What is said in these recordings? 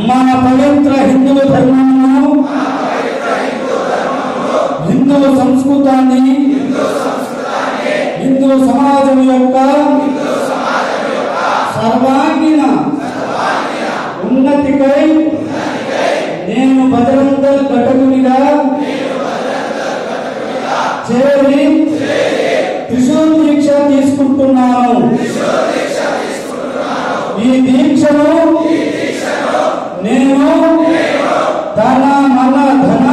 మన పవిత్ర హిందూ ధర్మమును హిందూ సంస్కృతాన్ని హిందూ సమాజం యొక్క సర్వాంగీణ ఉన్నతికై నేను బజరంగదళ్ ఘటకునిగా చేరి త్రిశూల్ దీక్ష తీసుకుంటున్నాను. ఈ దీక్షను నేను తన మన ధన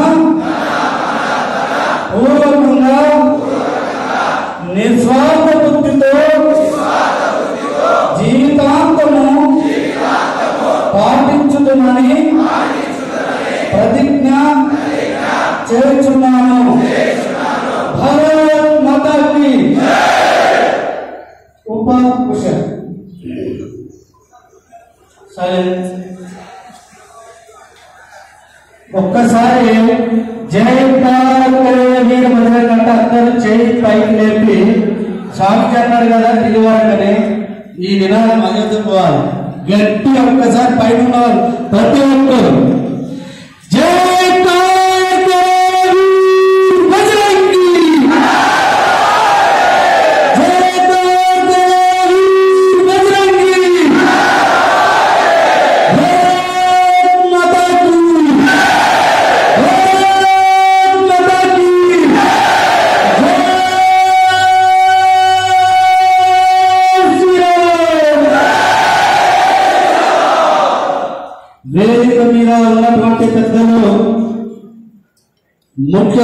పూర్వకంగా నిస్వార్థ బుద్ధితో జీవితాంతము పాటించుతున్నని ప్రతిజ్ఞ చేస్తున్నాను. భారత్ మాతా కీ ఉపకుశ ఒక్కసారి జై వీర మొదలైనట్టు అందరూ చేయి పైకి లేపి స్వామికి అన్నారు కదా దిగివారని ఈ నినాదం అదే పోవాలి. గట్టి ఒక్కసారి పైన ఉన్నవారు ప్రతి ఒక్కరు జై వేదిక మీద ఉన్నటువంటి పెద్దలు ముఖ్య